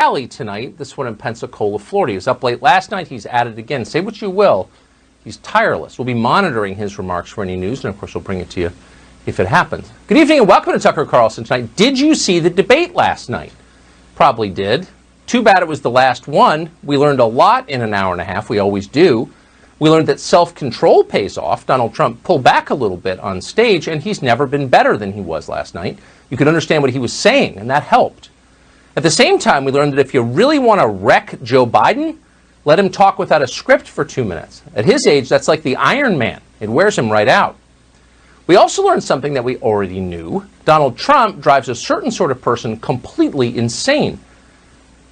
rally tonight, this one in Pensacola, Florida. He was up late last night. He's at it again. Say what you will, he's tireless. We'll be monitoring his remarks for any news, and of course we'll bring it to you if it happens. Good evening and welcome to Tucker Carlson tonight. Did you see the debate last night? Probably did. Too bad it was the last one. We learned a lot in an hour and a half. We always do. We learned that self-control pays off. Donald Trump pulled back a little bit on stage, and he's never been better than he was last night. You could understand what he was saying, and that helped. At the same time, we learned that if you really want to wreck Joe Biden, let him talk without a script for 2 minutes. At his age, that's like the Iron Man. It wears him right out. We also learned something that we already knew. Donald Trump drives a certain sort of person completely insane.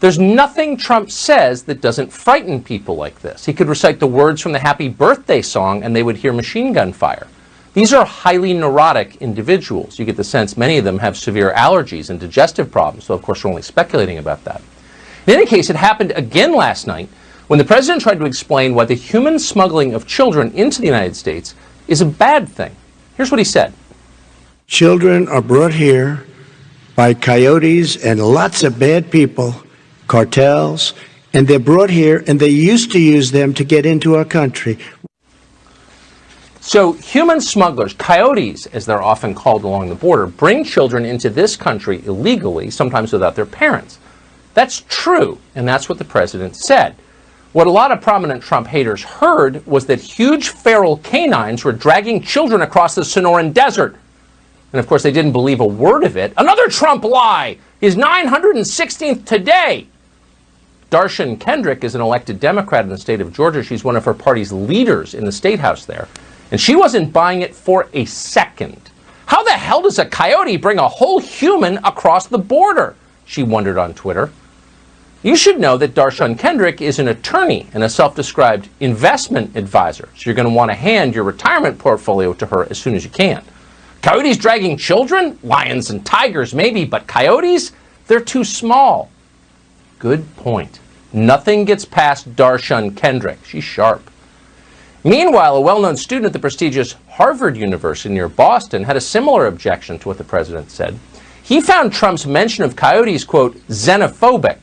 There's nothing Trump says that doesn't frighten people like this. He could recite the words from the Happy Birthday song and they would hear machine gun fire. These are highly neurotic individuals. You get the sense many of them have severe allergies and digestive problems, so of course we're only speculating about that. In any case, it happened again last night when the president tried to explain why the human smuggling of children into the United States is a bad thing. Here's what he said. Children are brought here by coyotes and lots of bad people, cartels, and they're brought here and they used to use them to get into our country. So human smugglers, coyotes as they're often called along the border, bring children into this country illegally, sometimes without their parents. That's true, and that's what the president said. What a lot of prominent Trump haters heard was that huge feral canines were dragging children across the Sonoran Desert. And of course they didn't believe a word of it. Another Trump lie! His 916th today! Darshan Kendrick is an elected Democrat in the state of Georgia. She's one of her party's leaders in the state house there. And she wasn't buying it for a second. How the hell does a coyote bring a whole human across the border? She wondered on Twitter. You should know that Darshan Kendrick is an attorney and a self-described investment advisor. So you're going to want to hand your retirement portfolio to her as soon as you can. Coyotes dragging children? Lions and tigers maybe, but coyotes? They're too small. Good point. Nothing gets past Darshan Kendrick. She's sharp. Meanwhile, a well-known student at the prestigious Harvard University near Boston had a similar objection to what the president said. He found Trump's mention of coyotes, quote, xenophobic.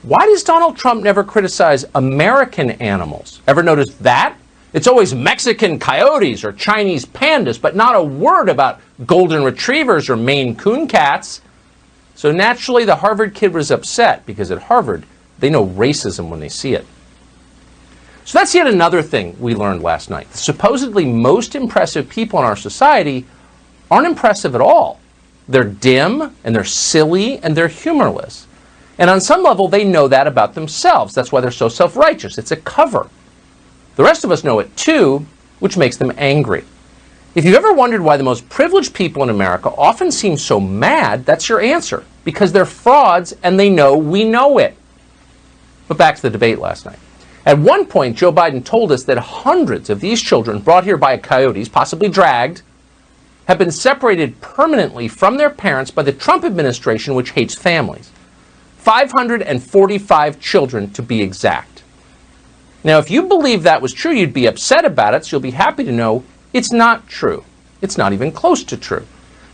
Why does Donald Trump never criticize American animals? Ever notice that? It's always Mexican coyotes or Chinese pandas, but not a word about golden retrievers or Maine Coon cats. So naturally, the Harvard kid was upset because at Harvard, they know racism when they see it. So that's yet another thing we learned last night. The supposedly most impressive people in our society aren't impressive at all. They're dim, and they're silly, and they're humorless. And on some level, they know that about themselves. That's why they're so self-righteous. It's a cover. The rest of us know it too, which makes them angry. If you've ever wondered why the most privileged people in America often seem so mad, that's your answer. Because they're frauds, and they know we know it. But back to the debate last night. At one point, Joe Biden told us that hundreds of these children brought here by coyotes, possibly dragged, have been separated permanently from their parents by the Trump administration, which hates families. 545 children, to be exact. Now, if you believe that was true, you'd be upset about it, so you'll be happy to know it's not true. It's not even close to true.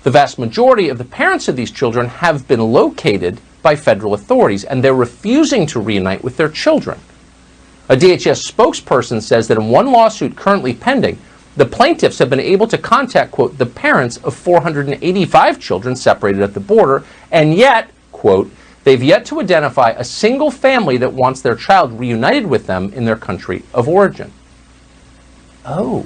The vast majority of the parents of these children have been located by federal authorities, and they're refusing to reunite with their children. A DHS spokesperson says that in one lawsuit currently pending, the plaintiffs have been able to contact, quote, the parents of 485 children separated at the border, and yet, quote, they've yet to identify a single family that wants their child reunited with them in their country of origin. Oh,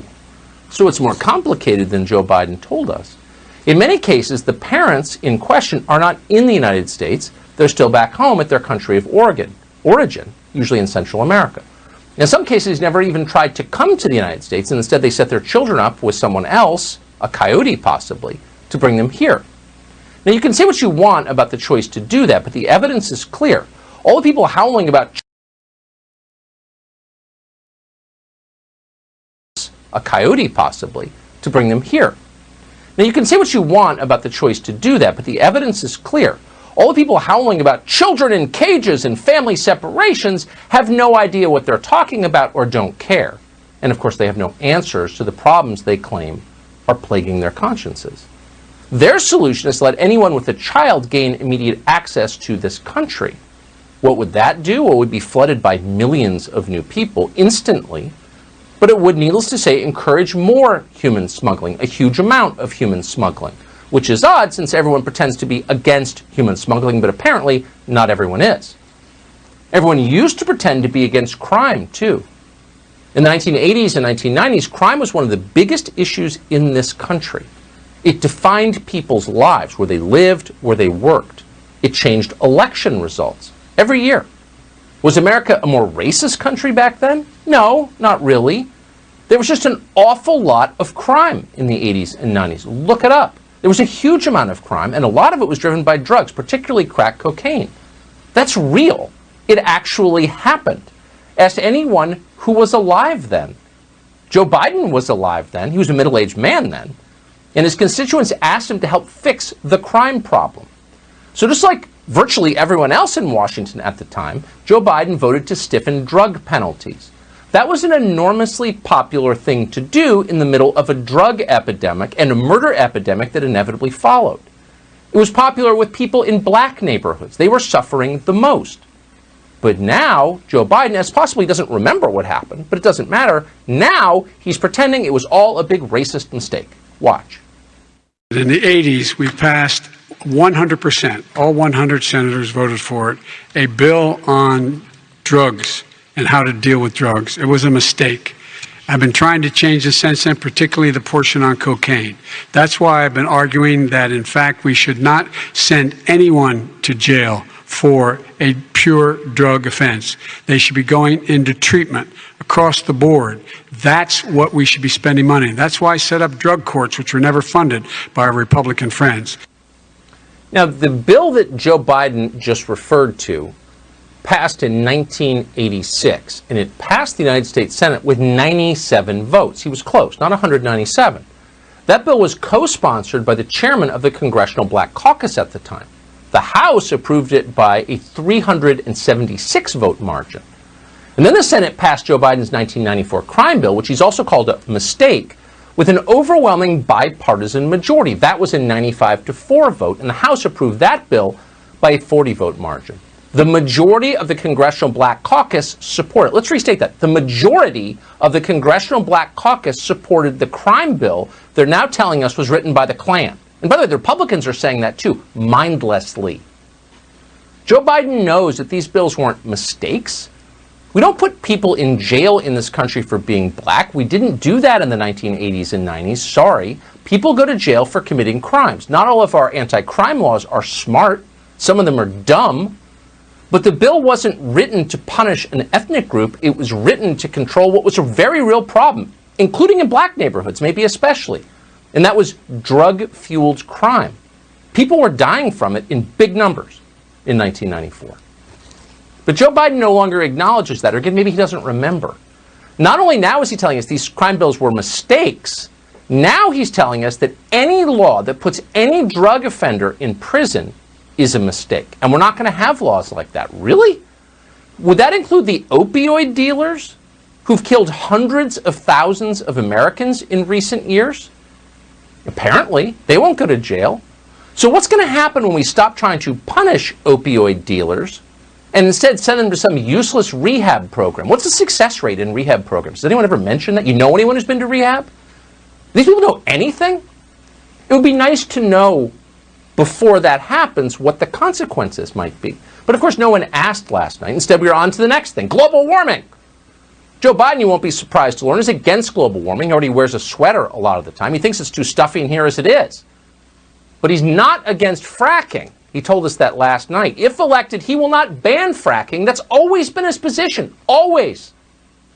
so it's more complicated than Joe Biden told us. In many cases, the parents in question are not in the United States. They're still back home at their country of origin, usually in Central America. In some cases, never even tried to come to the United States, and instead they set their children up with someone else, a coyote possibly, to bring them here. Now, you can say what you want about the choice to do that, but the evidence is clear. All the people howling about a coyote possibly, to bring them here. Now, you can say what you want about the choice to do that, but the evidence is clear. All the people howling about children in cages and family separations have no idea what they're talking about or don't care. And of course, they have no answers to the problems they claim are plaguing their consciences. Their solution is to let anyone with a child gain immediate access to this country. What would that do? Well, it would be flooded by millions of new people instantly, but it would, needless to say, encourage more human smuggling, a huge amount of human smuggling, which is odd since everyone pretends to be against human smuggling, but apparently not everyone is. Everyone used to pretend to be against crime, too. In the 1980s and 1990s, crime was one of the biggest issues in this country. It defined people's lives, where they lived, where they worked. It changed election results every year. Was America a more racist country back then? No, not really. There was just an awful lot of crime in the 80s and 90s. Look it up. There was a huge amount of crime, and a lot of it was driven by drugs, particularly crack cocaine. That's real. It actually happened. Ask anyone who was alive then. Joe Biden was alive then. He was a middle-aged man then. And his constituents asked him to help fix the crime problem. So just like virtually everyone else in Washington at the time, Joe Biden voted to stiffen drug penalties. That was an enormously popular thing to do in the middle of a drug epidemic and a murder epidemic that inevitably followed. It was popular with people in black neighborhoods. They were suffering the most. But now, Joe Biden, as possibly doesn't remember what happened, but it doesn't matter, now he's pretending it was all a big racist mistake. Watch. In the 80s, we passed 100%, all 100 senators voted for it, a bill on drugs and how to deal with drugs. It was a mistake. I've been trying to change the since then, particularly the portion on cocaine. That's why I've been arguing that, in fact, we should not send anyone to jail for a pure drug offense. They should be going into treatment across the board. That's what we should be spending money on. That's why I set up drug courts, which were never funded by our Republican friends. Now, the bill that Joe Biden just referred to passed in 1986, and it passed the United States Senate with 97 votes. He was close, not 197. That bill was co-sponsored by the chairman of the Congressional Black Caucus at the time. The House approved it by a 376 vote margin. And then the Senate passed Joe Biden's 1994 crime bill, which he's also called a mistake, with an overwhelming bipartisan majority. That was a 95-4 vote, and the House approved that bill by a 40 vote margin. The majority of the Congressional Black Caucus supported it. Let's restate that. The majority of the Congressional Black Caucus supported the crime bill they're now telling us was written by the Klan. And by the way, the Republicans are saying that too, mindlessly. Joe Biden knows that these bills weren't mistakes. We don't put people in jail in this country for being black. We didn't do that in the 1980s and 90s. Sorry. People go to jail for committing crimes. Not all of our anti-crime laws are smart. Some of them are dumb. But the bill wasn't written to punish an ethnic group. It was written to control what was a very real problem, including in black neighborhoods, maybe especially. And that was drug-fueled crime. People were dying from it in big numbers in 1994. But Joe Biden no longer acknowledges that, or again, maybe he doesn't remember. Not only now is he telling us these crime bills were mistakes, now he's telling us that any law that puts any drug offender in prison is a mistake. And we're not going to have laws like that. Really? Would that include the opioid dealers who've killed hundreds of thousands of Americans in recent years? Apparently, they won't go to jail. So what's going to happen when we stop trying to punish opioid dealers and instead send them to some useless rehab program? What's the success rate in rehab programs? Does anyone ever mention that? You know anyone who's been to rehab? These people know anything? It would be nice to know before that happens what the consequences might be. But of course, no one asked last night. Instead, we were on to the next thing, global warming. Joe Biden, you won't be surprised to learn, is against global warming. He already wears a sweater a lot of the time. He thinks it's too stuffy in here as it is. But he's not against fracking. He told us that last night. If elected, he will not ban fracking. That's always been his position. Always.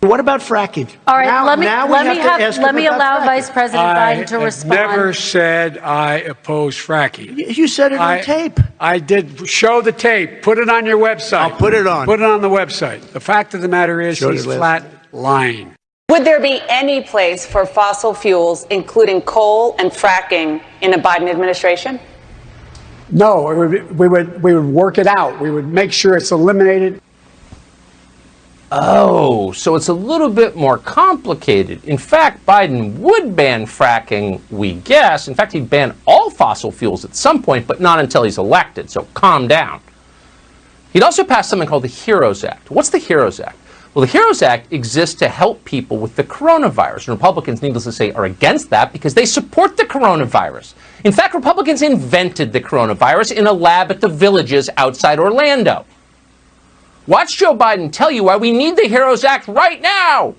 What about fracking? All right, let me allow fracking. Vice President Biden to respond. I never said I oppose fracking. You said it on tape. I did. Show the tape. Put it on your website. I'll put it on. Put it on the website. The fact of the matter is he's flat lying. Would there be any place for fossil fuels, including coal and fracking, in a Biden administration? No, we would work it out. We would make sure it's eliminated. Oh, so it's a little bit more complicated. In fact, Biden would ban fracking, we guess. In fact, he'd ban all fossil fuels at some point, but not until he's elected, so calm down. He'd also passed something called the HEROES Act. What's the HEROES Act? Well, the HEROES Act exists to help people with the coronavirus. And Republicans, needless to say, are against that because they support the coronavirus. In fact, Republicans invented the coronavirus in a lab at the Villages outside Orlando. Watch Joe Biden tell you why we need the HEROES Act right now.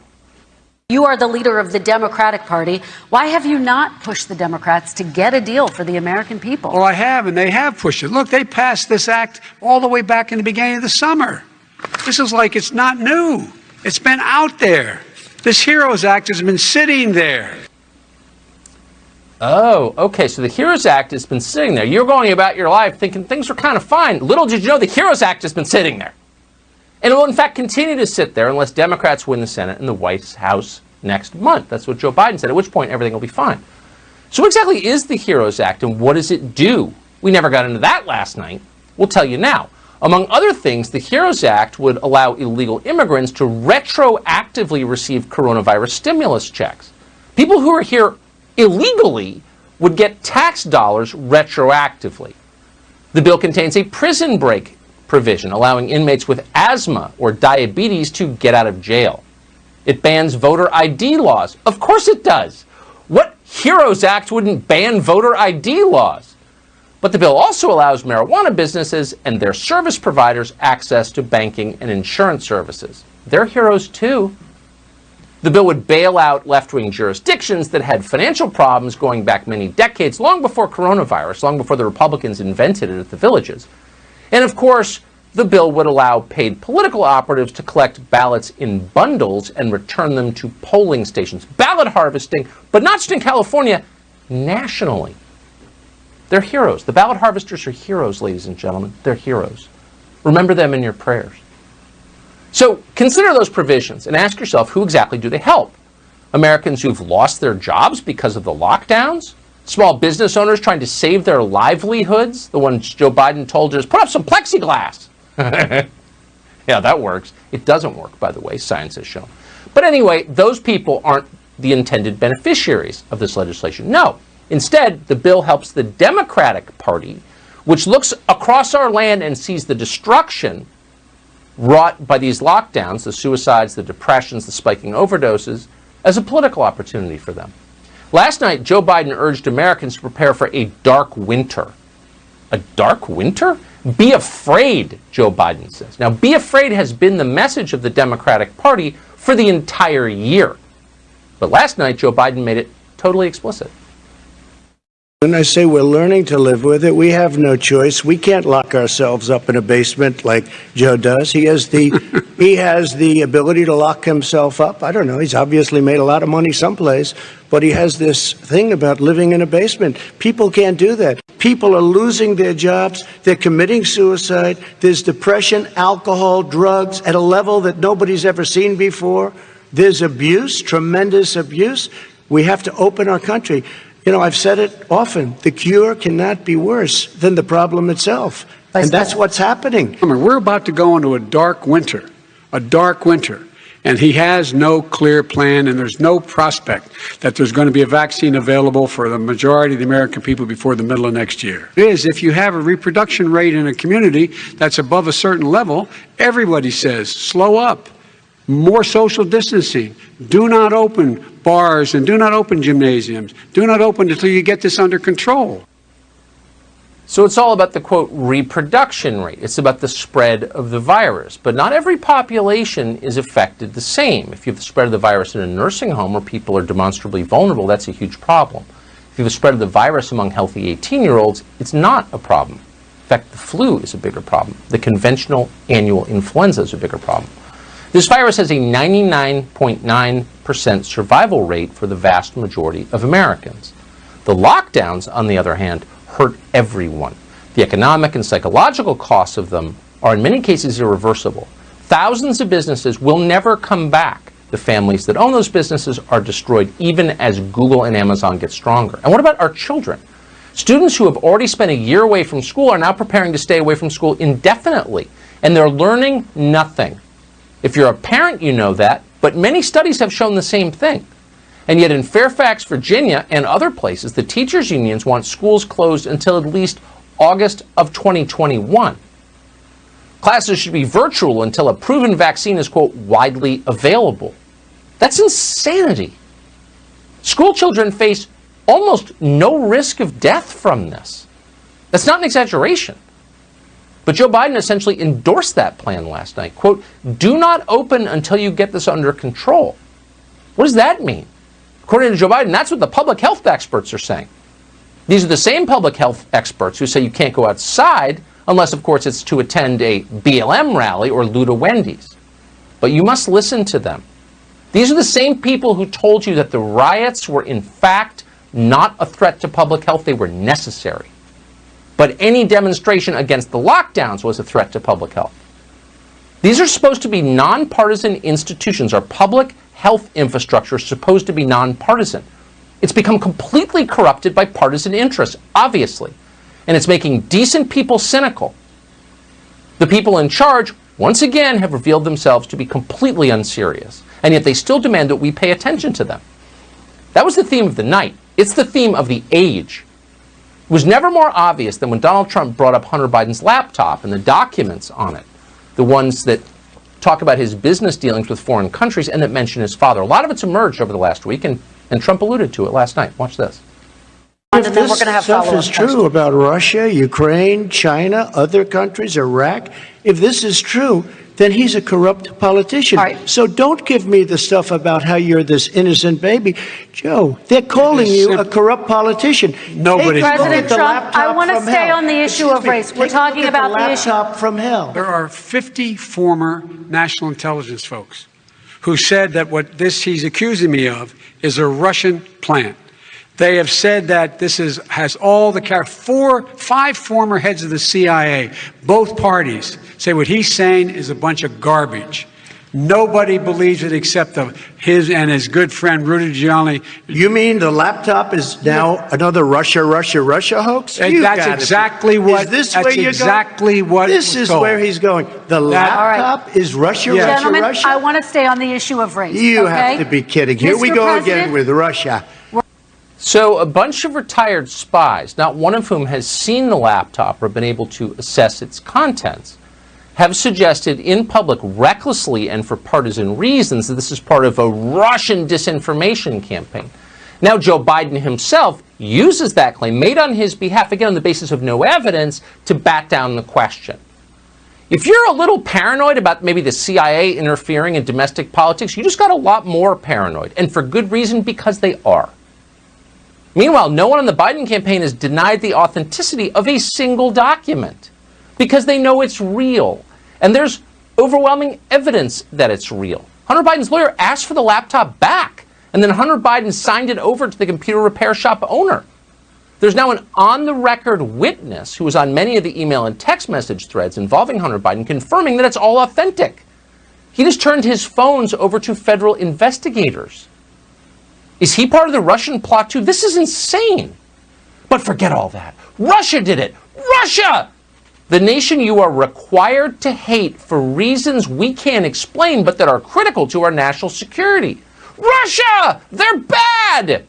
You are the leader of the Democratic Party. Why have you not pushed the Democrats to get a deal for the American people? Well, I have, and they have pushed it. Look, they passed this act all the way back in the beginning of the summer. This is like it's not new. It's been out there. This HEROES Act has been sitting there. Oh, okay, so the HEROES Act has been sitting there. You're going about your life thinking things are kind of fine. Little did you know the HEROES Act has been sitting there. And it will, in fact, continue to sit there unless Democrats win the Senate and the White House next month. That's what Joe Biden said, at which point everything will be fine. So what exactly is the HEROES Act and what does it do? We never got into that last night. We'll tell you now. Among other things, the HEROES Act would allow illegal immigrants to retroactively receive coronavirus stimulus checks. People who are here illegally would get tax dollars retroactively. The bill contains a prison break provision allowing inmates with asthma or diabetes to get out of jail. It bans voter ID laws. Of course it does. What HEROES Act wouldn't ban voter ID laws? But the bill also allows marijuana businesses and their service providers access to banking and insurance services. They're heroes too. The bill would bail out left-wing jurisdictions that had financial problems going back many decades, long before coronavirus, long before the Republicans invented it at the Villages. And of course, the bill would allow paid political operatives to collect ballots in bundles and return them to polling stations. Ballot harvesting, but not just in California, nationally. They're heroes. The ballot harvesters are heroes, ladies and gentlemen. They're heroes. Remember them in your prayers. So consider those provisions and ask yourself, who exactly do they help? Americans who've lost their jobs because of the lockdowns? Small business owners trying to save their livelihoods? The ones Joe Biden told us, put up some plexiglass. Yeah, that works. It doesn't work, by the way, science has shown. But anyway, those people aren't the intended beneficiaries of this legislation. No. Instead, the bill helps the Democratic Party, which looks across our land and sees the destruction wrought by these lockdowns, the suicides, the depressions, the spiking overdoses, as a political opportunity for them. Last night, Joe Biden urged Americans to prepare for a dark winter. A dark winter? Be afraid, Joe Biden says. Now, be afraid has been the message of the Democratic Party for the entire year. But last night, Joe Biden made it totally explicit. When I say we're learning to live with it, we have no choice. We can't lock ourselves up in a basement like Joe does. He has the ability to lock himself up. I don't know. He's obviously made a lot of money someplace, but he has this thing about living in a basement. People can't do that. People are losing their jobs. They're committing suicide. There's depression, alcohol, drugs at a level that nobody's ever seen before. There's abuse, tremendous abuse. We have to open our country. You know, I've said it often, the cure cannot be worse than the problem itself. And that's what's happening. We're about to go into a dark winter, and he has no clear plan, and there's no prospect that there's going to be a vaccine available for the majority of the American people before the middle of next year. It is, if you have a reproduction rate in a community that's above a certain level, everybody says, slow up. More social distancing. Do not open bars and do not open gymnasiums. Do not open until you get this under control. So it's all about the, quote, reproduction rate. It's about the spread of the virus. But not every population is affected the same. If you have the spread of the virus in a nursing home where people are demonstrably vulnerable, that's a huge problem. If you have the spread of the virus among healthy 18-year-olds, it's not a problem. In fact, the flu is a bigger problem. The conventional annual influenza is a bigger problem. This virus has a 99.9% survival rate for the vast majority of Americans. The lockdowns, on the other hand, hurt everyone. The economic and psychological costs of them are in many cases irreversible. Thousands of businesses will never come back. The families that own those businesses are destroyed even as Google and Amazon get stronger. And what about our children? Students who have already spent a year away from school are now preparing to stay away from school indefinitely, and they're learning nothing. If you're a parent, you know that, but many studies have shown the same thing. And yet in Fairfax, Virginia, and other places, the teachers' unions want schools closed until at least August of 2021. Classes should be virtual until a proven vaccine is, quote, widely available. That's insanity. School children face almost no risk of death from this. That's not an exaggeration. But Joe Biden essentially endorsed that plan last night. Quote, do not open until you get this under control. What does that mean? According to Joe Biden, that's what the public health experts are saying. These are the same public health experts who say you can't go outside unless, of course, it's to attend a BLM rally or loot a Wendy's. But you must listen to them. These are the same people who told you that the riots were, in fact, not a threat to public health. They were necessary. But any demonstration against the lockdowns was a threat to public health. These are supposed to be nonpartisan institutions. Our public health infrastructure is supposed to be nonpartisan. It's become completely corrupted by partisan interests, obviously. And it's making decent people cynical. The people in charge, once again, have revealed themselves to be completely unserious. And yet they still demand that we pay attention to them. That was the theme of the night. It's the theme of the age. It was never more obvious than when Donald Trump brought up Hunter Biden's laptop and the documents on it, the ones that talk about his business dealings with foreign countries and that mention his father. A lot of it's emerged over the last week, and Trump alluded to it last night. Watch this. If this stuff is true about Russia, Ukraine, China, other countries, Iraq, if this is true, then he's a corrupt politician. Right. So don't give me the stuff about how you're this innocent baby. Joe, they're calling you a corrupt politician. Nobody. President Trump, I want to stay on the issue of race. We're talking about the issue. Laptop from hell. There are 50 former national intelligence folks who said that what he's accusing me of is a Russian plan. They have said that this has all the five former heads of the CIA, both parties, say what he's saying is a bunch of garbage. Nobody believes it except his and his good friend Rudy Giuliani. You mean the laptop is now another Russia hoax? That's exactly what. Is this where you're exactly going? what This is told. where he's going. The laptop is Russia, Gentlemen, Russia. I want to stay on the issue of race. You okay? have to be kidding. Here we Mr. go President, again with Russia. So a bunch of retired spies, not one of whom has seen the laptop or been able to assess its contents, have suggested in public recklessly and for partisan reasons that this is part of a Russian disinformation campaign. Now Joe Biden himself uses that claim, made on his behalf, again on the basis of no evidence, to bat down the question. If you're a little paranoid about maybe the CIA interfering in domestic politics, you just got a lot more paranoid, and for good reason, because they are. Meanwhile, no one on the Biden campaign has denied the authenticity of a single document because they know it's real. And there's overwhelming evidence that it's real. Hunter Biden's lawyer asked for the laptop back, and then Hunter Biden signed it over to the computer repair shop owner. There's now an on-the-record witness who was on many of the email and text message threads involving Hunter Biden confirming that it's all authentic. He just turned his phones over to federal investigators. Is he part of the Russian plot too? This is insane. But forget all that. Russia did it. Russia! The nation you are required to hate for reasons we can't explain but that are critical to our national security. Russia! They're bad!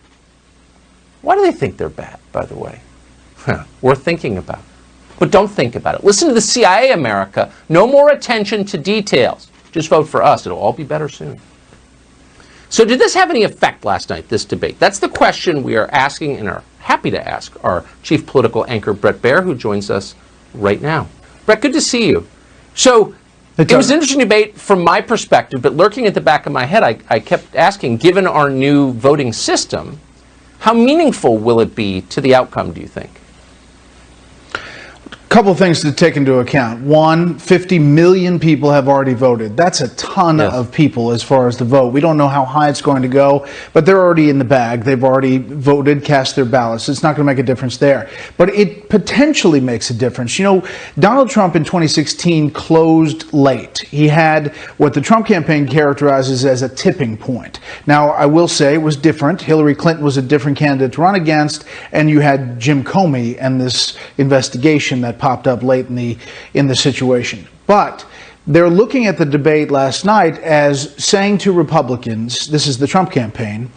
Why do they think they're bad, by the way? Worth thinking about. But don't think about it. Listen to the CIA, America. No more attention to details. Just vote for us. It'll all be better soon. So did this have any effect last night, this debate? That's the question we are asking and are happy to ask our chief political anchor, Bret Baier, who joins us right now. Bret, good to see you. So it was an interesting debate from my perspective, but lurking at the back of my head, I kept asking, given our new voting system, how meaningful will it be to the outcome, do you think? Couple of things to take into account. One, 50 million people have already voted. That's a ton of people as far as the vote. We don't know how high it's going to go, but they're already in the bag. They've already voted, cast their ballots. It's not going to make a difference there. But it potentially makes a difference. You know, Donald Trump in 2016 closed late. He had what the Trump campaign characterizes as a tipping point. Now, I will say it was different. Hillary Clinton was a different candidate to run against, and you had Jim Comey and this investigation that popped up late in the situation. But they're looking at the debate last night as saying to Republicans, this is the Trump campaign,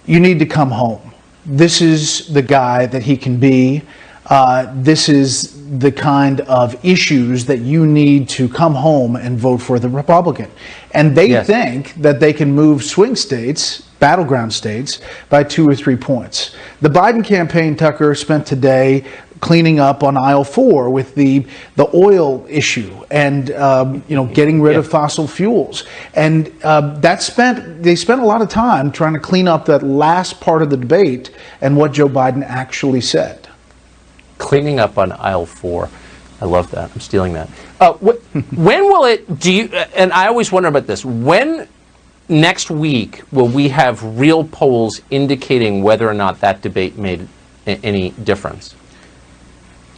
you need to come home. This is the guy that he can be. this is the kind of issues that you need to come home and vote for the Republican. And they think that they can move swing states, battleground states, by 2 or 3 points. The Biden campaign, Tucker, spent today cleaning up on aisle 4 with the oil issue and getting rid of fossil fuels, and they spent a lot of time trying to clean up that last part of the debate and what Joe Biden actually said. Cleaning up on aisle 4. I love that. I'm stealing that. When will it, and I always wonder about this, when next week will we have real polls indicating whether or not that debate made any difference?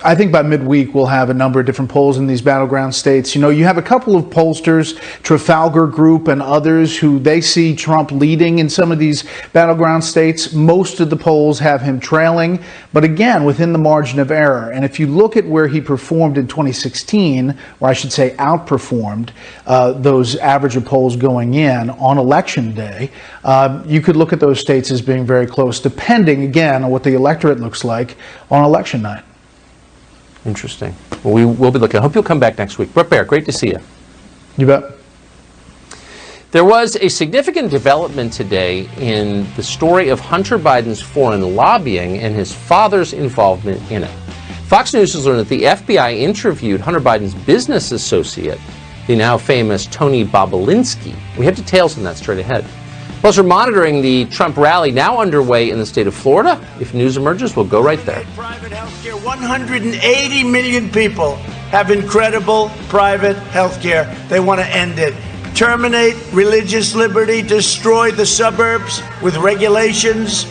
I think by midweek we'll have a number of different polls in these battleground states. You know, you have a couple of pollsters, Trafalgar Group and others, who they see Trump leading in some of these battleground states. Most of the polls have him trailing, but again, within the margin of error. And if you look at where he performed in 2016, or I should say outperformed those average of polls going in on election day, you could look at those states as being very close, depending, again, on what the electorate looks like on election night. Interesting. Well, we will be looking. I hope you'll come back next week. Brett Baer, great to see you. You bet. There was a significant development today in the story of Hunter Biden's foreign lobbying and his father's involvement in it. Fox News has learned that the FBI interviewed Hunter Biden's business associate, the now famous Tony Bobulinski. We have details on that straight ahead. Plus, we're monitoring the Trump rally now underway in the state of Florida. If news emerges, we'll go right there. Private health care. 180 million people have incredible private health care. They want to end it. Terminate religious liberty, destroy the suburbs with regulations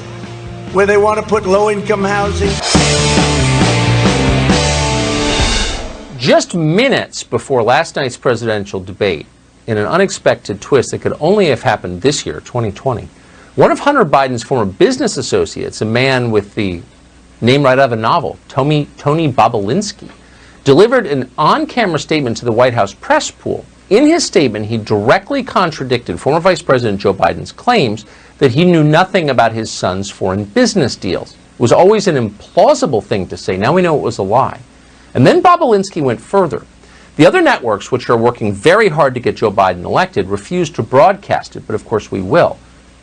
where they want to put low-income housing. Just minutes before last night's presidential debate, in an unexpected twist that could only have happened this year, 2020, one of Hunter Biden's former business associates, a man with the name right out of a novel, Tony Bobulinski, delivered an on-camera statement to the White House press pool. In his statement, he directly contradicted former Vice President Joe Biden's claims that he knew nothing about his son's foreign business deals. It was always an implausible thing to say. Now we know it was a lie. And then Bobulinski went further. The other networks, which are working very hard to get Joe Biden elected, refused to broadcast it, but of course we will.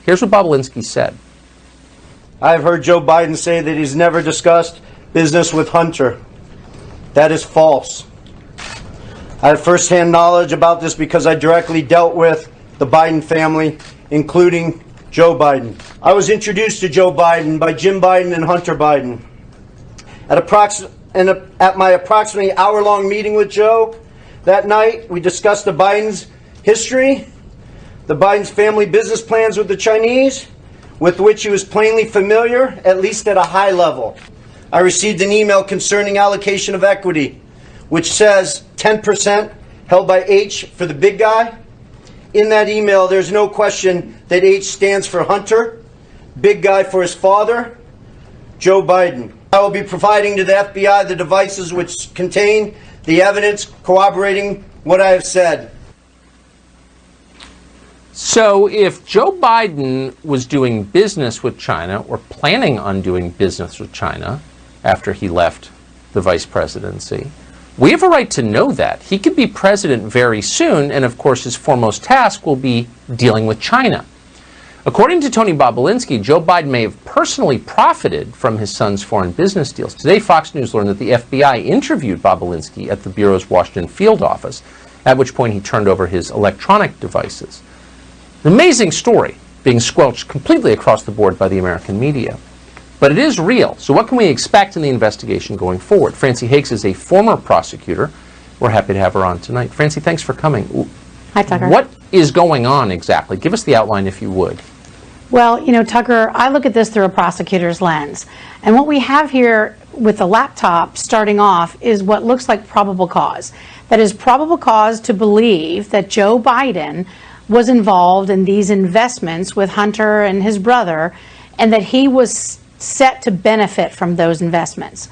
Here's what Bobulinski said. I've heard Joe Biden say that he's never discussed business with Hunter. That is false. I have firsthand knowledge about this because I directly dealt with the Biden family, including Joe Biden. I was introduced to Joe Biden by Jim Biden and Hunter Biden. At my approximately hour-long meeting with Joe that night, we discussed the Biden's history, the Biden's family business plans with the Chinese, with which he was plainly familiar, at least at a high level. I received an email concerning allocation of equity, which says 10% held by H for the big guy. In that email, there's no question that H stands for Hunter, big guy for his father, Joe Biden. I will be providing to the FBI the devices which contain the evidence corroborating what I have said. So if Joe Biden was doing business with China or planning on doing business with China after he left the vice presidency, we have a right to know that. He could be president very soon, and of course his foremost task will be dealing with China. According to Tony Bobulinski, Joe Biden may have personally profited from his son's foreign business deals. Today, Fox News learned that the FBI interviewed Bobulinski at the Bureau's Washington field office, at which point he turned over his electronic devices. An amazing story being squelched completely across the board by the American media. But it is real. So what can we expect in the investigation going forward? Francie Hakes is a former prosecutor. We're happy to have her on tonight. Francie, thanks for coming. Hi, Tucker. What is going on exactly? Give us the outline if you would. Well, you know, Tucker, I look at this through a prosecutor's lens. And what we have here with the laptop starting off is what looks like probable cause. That is probable cause to believe that Joe Biden was involved in these investments with Hunter and his brother, and that he was set to benefit from those investments.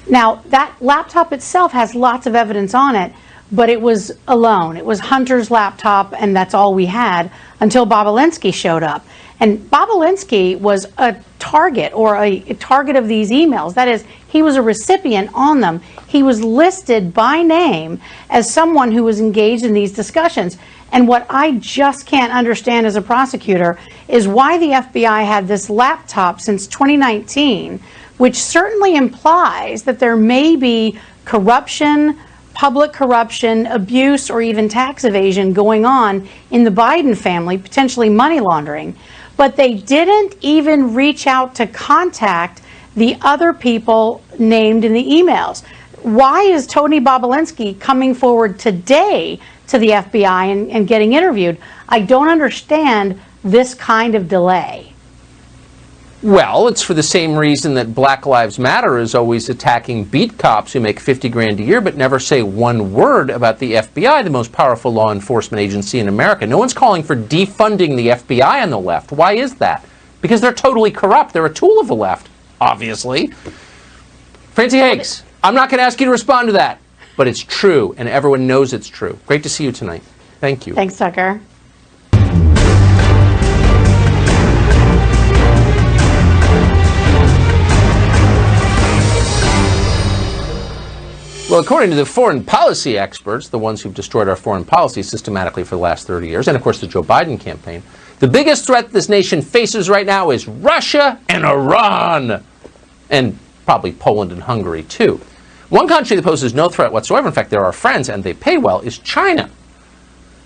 Now, that laptop itself has lots of evidence on it, but it was alone. It was Hunter's laptop, and that's all we had until Bobulinski showed up. And Bobulinski was a target or a target of these emails. That is, he was a recipient on them. He was listed by name as someone who was engaged in these discussions. And what I just can't understand as a prosecutor is why the FBI had this laptop since 2019, which certainly implies that there may be corruption, public corruption, abuse, or even tax evasion going on in the Biden family, potentially money laundering. But they didn't even reach out to contact the other people named in the emails. Why is Tony Bobulinski coming forward today to the FBI and getting interviewed? I don't understand this kind of delay. Well, it's for the same reason that Black Lives Matter is always attacking beat cops who make 50 grand a year but never say one word about the FBI, the most powerful law enforcement agency in America. No one's calling for defunding the FBI on the left. Why is that? Because they're totally corrupt. They're a tool of the left, obviously. Francie Hakes, I'm not going to ask you to respond to that, but it's true, and everyone knows it's true. Great to see you tonight. Thank you. Thanks, Tucker. Well, according to the foreign policy experts, the ones who've destroyed our foreign policy systematically for the last 30 years, and of course the Joe Biden campaign, the biggest threat this nation faces right now is Russia and Iran, and probably Poland and Hungary too. One country that poses no threat whatsoever, in fact they're our friends and they pay well, is China.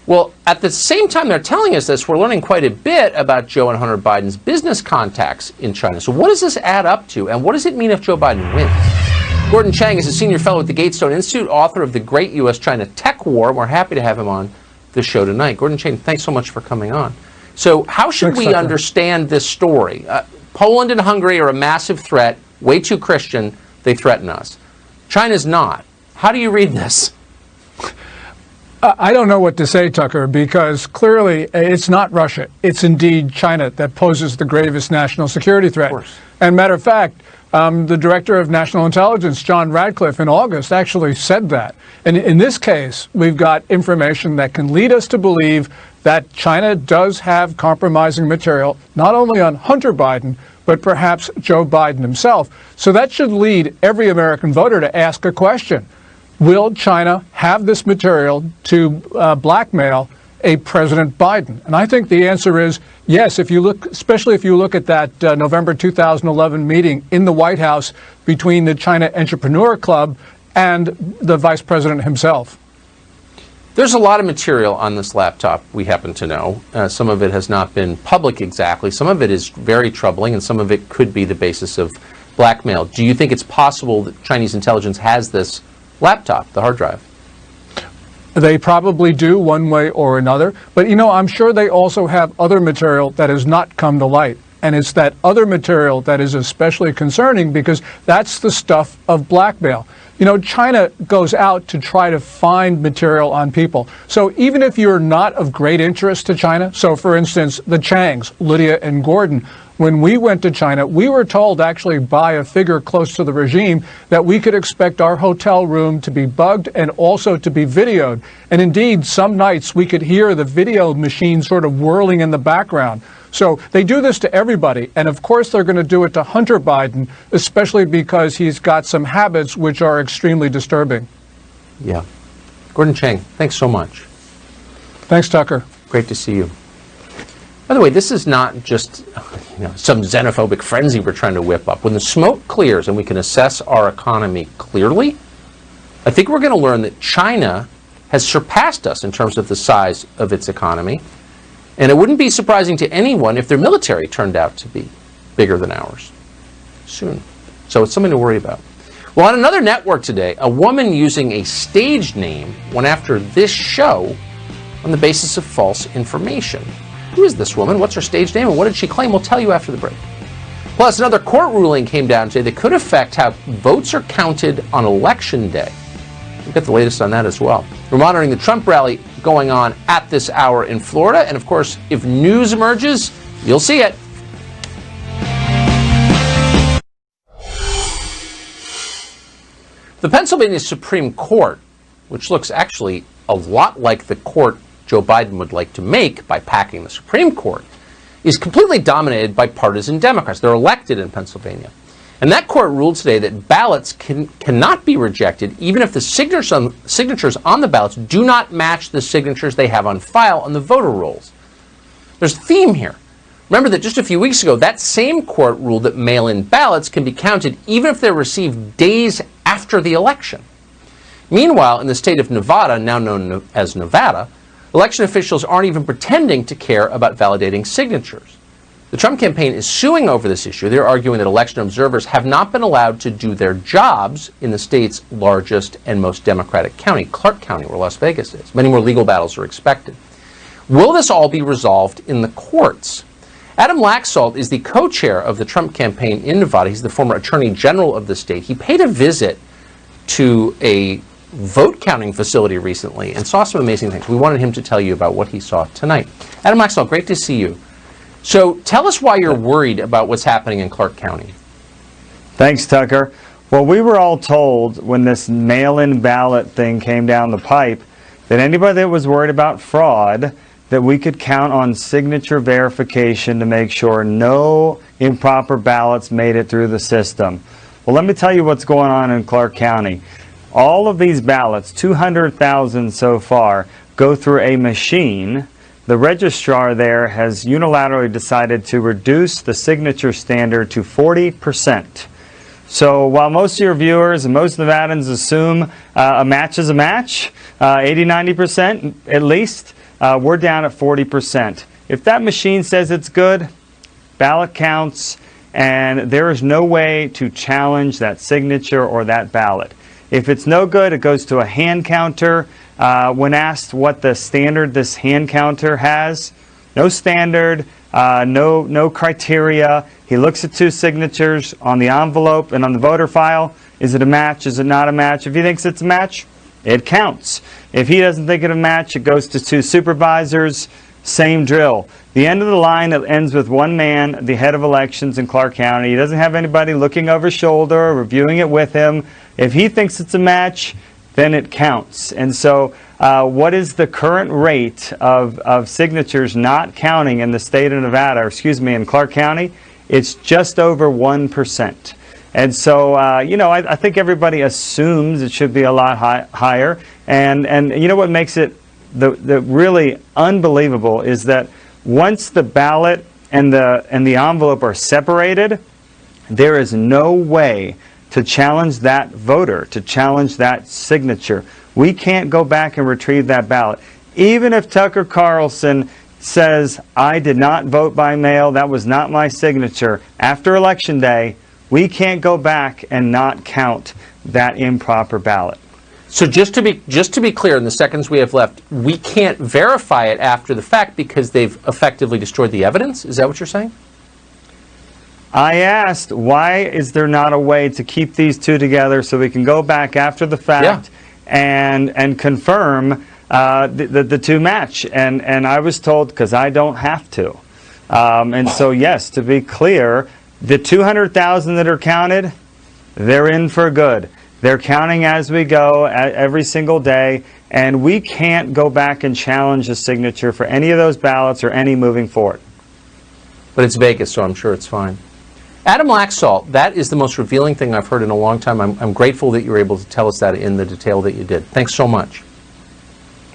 Well, at the same time they're telling us this, we're learning quite a bit about Joe and Hunter Biden's business contacts in China. So what does this add up to, and what does it mean if Joe Biden wins? Gordon Chang is a senior fellow at the Gatestone Institute, author of The Great U.S.-China Tech War. We're happy to have him on the show tonight. Gordon Chang, thanks so much for coming on. So how should we understand this story? Poland and Hungary are a massive threat, way too Christian, they threaten us. China's not. How do you read this? I don't know what to say, Tucker, because clearly it's not Russia. It's indeed China that poses the gravest national security threat. And matter of fact, the director of national intelligence, John Radcliffe, in August actually said that. And in this case, we've got information that can lead us to believe that China does have compromising material, not only on Hunter Biden, but perhaps Joe Biden himself. So that should lead every American voter to ask a question. Will China have this material to blackmail a President Biden? And I think the answer is yes, if you look, especially if you look at that November 2011 meeting in the White House between the China Entrepreneur Club and the Vice President himself. There's a lot of material on this laptop, we happen to know. Some of it has not been public exactly. Some of it is very troubling, and some of it could be the basis of blackmail. Do you think it's possible that Chinese intelligence has this laptop, the hard drive? They probably do one way or another. But, you know, I'm sure they also have other material that has not come to light. And it's that other material that is especially concerning because that's the stuff of blackmail. You know, China goes out to try to find material on people. So even if you're not of great interest to China, so for instance, the Changs, Lydia and Gordon, when we went to China, we were told actually by a figure close to the regime that we could expect our hotel room to be bugged and also to be videoed. And indeed, some nights we could hear the video machine sort of whirling in the background. So they do this to everybody. And of course, they're going to do it to Hunter Biden, especially because he's got some habits which are extremely disturbing. Yeah. Gordon Chang, thanks so much. Thanks, Tucker. Great to see you. By the way, this is not just some xenophobic frenzy we're trying to whip up. When the smoke clears and we can assess our economy clearly, I think we're going to learn that China has surpassed us in terms of the size of its economy. And it wouldn't be surprising to anyone if their military turned out to be bigger than ours soon. So it's something to worry about. Well, on another network today, a woman using a stage name went after this show on the basis of false information. Who is this woman? What's her stage name? And what did she claim? We'll tell you after the break. Plus, another court ruling came down today that could affect how votes are counted on Election Day. We'll get the latest on that as well. We're monitoring the Trump rally going on at this hour in Florida. And of course, if news emerges, you'll see it. The Pennsylvania Supreme Court, which looks actually a lot like the court Joe Biden would like to make by packing the Supreme Court, is completely dominated by partisan Democrats. They're elected in Pennsylvania. And that court ruled today that ballots cannot be rejected even if the signatures on the ballots do not match the signatures they have on file on the voter rolls. There's a theme here. Remember that just a few weeks ago, that same court ruled that mail-in ballots can be counted even if they're received days after the election. Meanwhile, in the state of Nevada, now known as Nevada, election officials aren't even pretending to care about validating signatures. The Trump campaign is suing over this issue. They're arguing that election observers have not been allowed to do their jobs in the state's largest and most Democratic county, Clark County, where Las Vegas is. Many more legal battles are expected. Will this all be resolved in the courts? Adam Laxalt is the co-chair of the Trump campaign in Nevada. He's the former attorney general of the state. He paid a visit to a vote counting facility recently and saw some amazing things. We wanted him to tell you about what he saw tonight. Adam Laxalt, great to see you. So tell us why you're worried about what's happening in Clark County. Thanks, Tucker. Well, we were all told when this mail-in ballot thing came down the pipe that anybody that was worried about fraud, that we could count on signature verification to make sure no improper ballots made it through the system. Well, let me tell you what's going on in Clark County. All of these ballots, 200,000 so far, go through a machine. The registrar there has unilaterally decided to reduce the signature standard to 40%. So while most of your viewers and most Nevadans assume a match is a match, 80–90% at least, we're down at 40%. If that machine says it's good, ballot counts, and there is no way to challenge that signature or that ballot. If it's no good, it goes to a hand counter. When asked what the standard this hand counter has, no standard, no criteria. He looks at two signatures on the envelope and on the voter file. Is it a match? Is it not a match? If he thinks it's a match, it counts. If he doesn't think it's a match, it goes to two supervisors. Same drill. The end of the line, it ends with one man, the head of elections in Clark County. He doesn't have anybody looking over his shoulder or reviewing it with him. If he thinks it's a match, then it counts. And so what is the current rate of signatures not counting in the state of Nevada, or excuse me, in Clark County? It's just over 1%. And so, I think everybody assumes it should be a lot higher. And you know what makes it the really unbelievable is that once the ballot and the envelope are separated, there is no way to challenge that voter, to challenge that signature. We can't go back and retrieve that ballot. Even if Tucker Carlson says, I did not vote by mail, that was not my signature, after Election Day, we can't go back and not count that improper ballot. So just to be clear, in the seconds we have left, we can't verify it after the fact because they've effectively destroyed the evidence? Is that what you're saying? I asked, why is there not a way to keep these two together so we can go back after the fact and confirm the two match? And I was told, because I don't have to. And so, yes, to be clear, the 200,000 that are counted, they're in for good. They're counting as we go every single day, and we can't go back and challenge a signature for any of those ballots or any moving forward. But it's Vegas, so I'm sure it's fine. Adam Laxalt, that is the most revealing thing I've heard in a long time. I'm grateful that you were able to tell us that in the detail that you did. Thanks so much.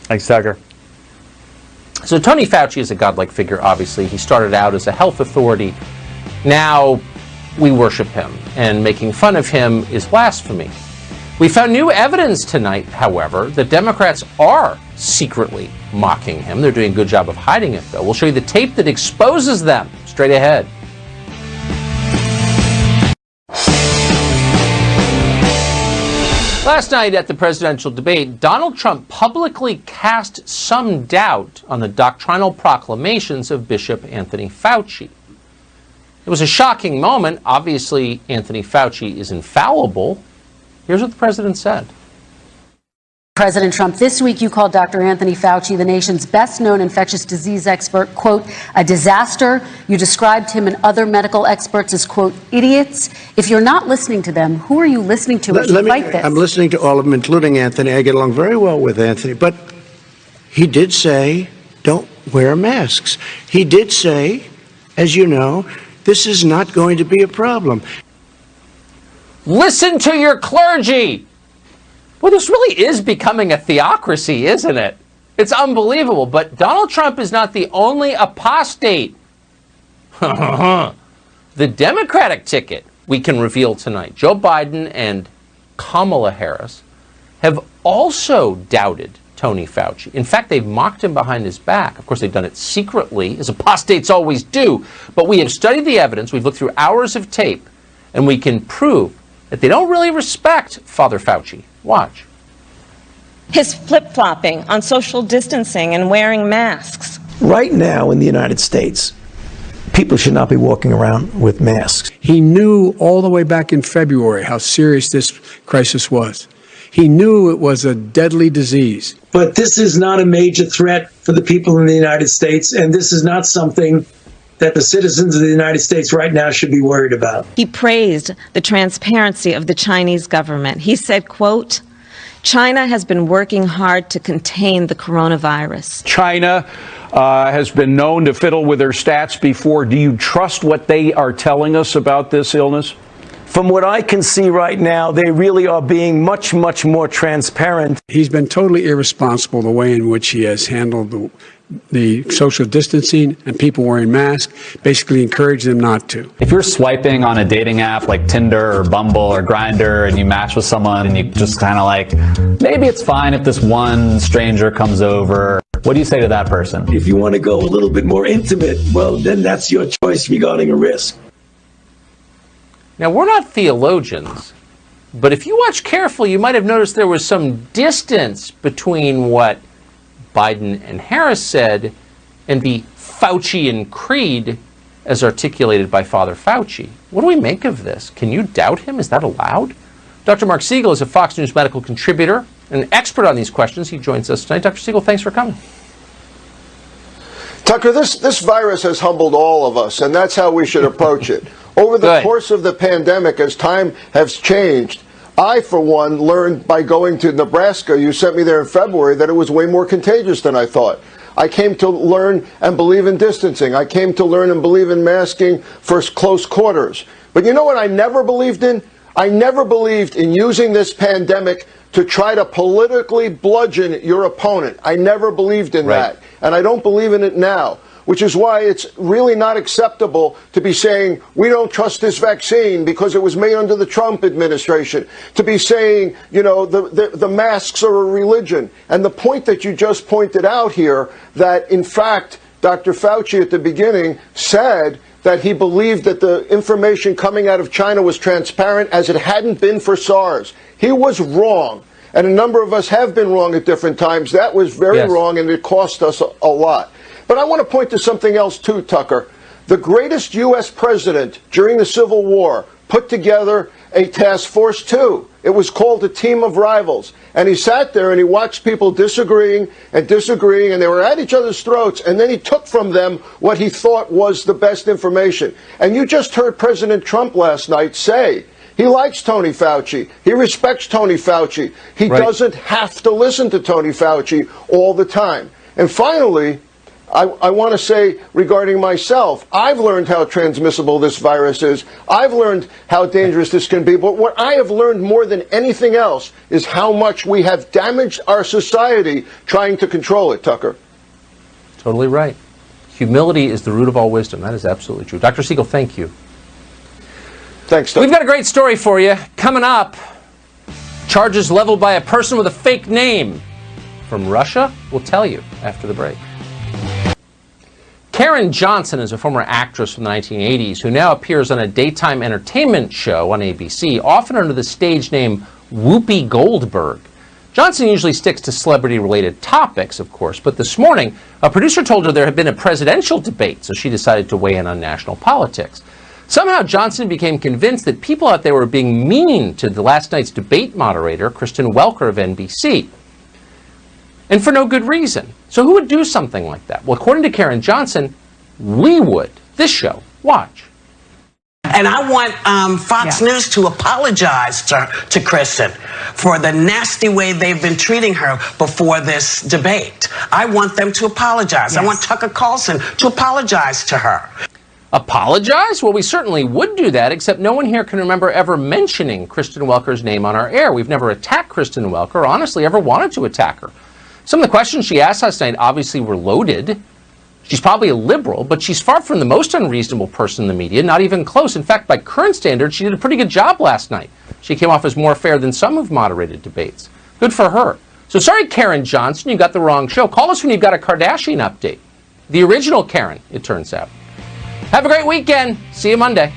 Thanks, Tucker. So Tony Fauci is a godlike figure, obviously. He started out as a health authority. Now we worship him, and making fun of him is blasphemy. We found new evidence tonight, however, that Democrats are secretly mocking him. They're doing a good job of hiding it, though. We'll show you the tape that exposes them straight ahead. Last night at the presidential debate, Donald Trump publicly cast some doubt on the doctrinal proclamations of Bishop Anthony Fauci. It was a shocking moment. Obviously, Anthony Fauci is infallible. Here's what the president said. President Trump, this week you called Dr. Anthony Fauci, the nation's best-known infectious disease expert, quote, a disaster. You described him and other medical experts as, quote, idiots. If you're not listening to them, who are you listening to as you fight this? I'm listening to all of them, including Anthony. I get along very well with Anthony. But he did say, don't wear masks. He did say as you know, this is not going to be a problem. Listen to your clergy. Well, this really is becoming a theocracy, isn't it? It's unbelievable. But Donald Trump is not the only apostate. The Democratic ticket we can reveal tonight, Joe Biden and Kamala Harris, have also doubted Tony Fauci. In fact, they've mocked him behind his back. Of course, they've done it secretly, as apostates always do. But we have studied the evidence. We've looked through hours of tape, and we can prove that they don't really respect Father Fauci. Watch. His flip-flopping on social distancing and wearing masks. Right now in the United States, people should not be walking around with masks. He knew all the way back in February how serious this crisis was. He knew it was a deadly disease. But this is not a major threat for the people in the United States, and this is not something that the citizens of the United States right now should be worried about. He praised the transparency of the Chinese government. He said, quote, China has been working hard to contain the coronavirus. China has been known to fiddle with their stats before. Do you trust what they are telling us about this illness? From what I can see right now, they really are being much, much more transparent. He's been totally irresponsible the way in which he has handled the social distancing and people wearing masks, basically encourage them not to. If you're swiping on a dating app like Tinder or Bumble or Grindr and you match with someone and you just kind of like, maybe it's fine if this one stranger comes over, what do you say to that person? If you want to go a little bit more intimate, well, then that's your choice regarding a risk. Now, we're not theologians, but if you watch carefully, you might have noticed there was some distance between what Biden and Harris said and the Faucian creed as articulated by Father Fauci. What do we make of this? Can you doubt him? Is that allowed? Dr. Mark Siegel is a Fox News medical contributor, an expert on these questions. He joins us tonight. Dr. Siegel, thanks for coming. Tucker, this virus has humbled all of us, and that's how we should approach it. Over the course of the pandemic, as time has changed, I, for one, learned by going to Nebraska, you sent me there in February, that it was way more contagious than I thought. I came to learn and believe in distancing. I came to learn and believe in masking for close quarters. But you know what I never believed in? I never believed in using this pandemic to try to politically bludgeon your opponent. I never believed in that. And I don't believe in it now, which is why it's really not acceptable to be saying we don't trust this vaccine because it was made under the Trump administration, to be saying, you know, the masks are a religion. And the point that you just pointed out here, that in fact, Dr. Fauci at the beginning said that he believed that the information coming out of China was transparent as it hadn't been for SARS. He was wrong. And a number of us have been wrong at different times. That was very wrong, and it cost us a lot. But I want to point to something else too, Tucker. The greatest U.S. president during the Civil War put together a task force too. It was called a team of rivals. And he sat there and he watched people disagreeing, and they were at each other's throats, and then he took from them what he thought was the best information. And you just heard President Trump last night say he likes Tony Fauci. He respects Tony Fauci. He doesn't have to listen to Tony Fauci all the time. And finally, I want to say regarding myself, I've learned how transmissible this virus is. I've learned how dangerous this can be. But what I have learned more than anything else is how much we have damaged our society trying to control it, Tucker. Totally right. Humility is the root of all wisdom. That is absolutely true. Dr. Siegel, thank you. Thanks, Tucker. We've got a great story for you. Coming up, charges leveled by a person with a fake name from Russia. We'll tell you after the break. Karen Johnson is a former actress from the 1980s who now appears on a daytime entertainment show on ABC, often under the stage name Whoopi Goldberg. Johnson usually sticks to celebrity-related topics, of course, but this morning, a producer told her there had been a presidential debate, so she decided to weigh in on national politics. Somehow Johnson became convinced that people out there were being mean to the last night's debate moderator, Kristen Welker of NBC. And for no good reason. So who would do something like that? Well, according to Karen Johnson, we would. This show. Watch. And I want Fox News to apologize to Kristen for the nasty way they've been treating her before this debate. I want them to apologize. I want Tucker Carlson to apologize to her. Apologize? Well, we certainly would do that, except no one here can remember ever mentioning Kristen Welker's name on our air. We've never attacked Kristen Welker, or honestly ever wanted to attack her. Some of the questions she asked last night obviously were loaded. She's probably a liberal, but she's far from the most unreasonable person in the media, not even close. In fact, by current standards, she did a pretty good job last night. She came off as more fair than some who've moderated debates. Good for her. So sorry, Karen Johnson, you got the wrong show. Call us when you've got a Kardashian update. The original Karen, it turns out. Have a great weekend. See you Monday.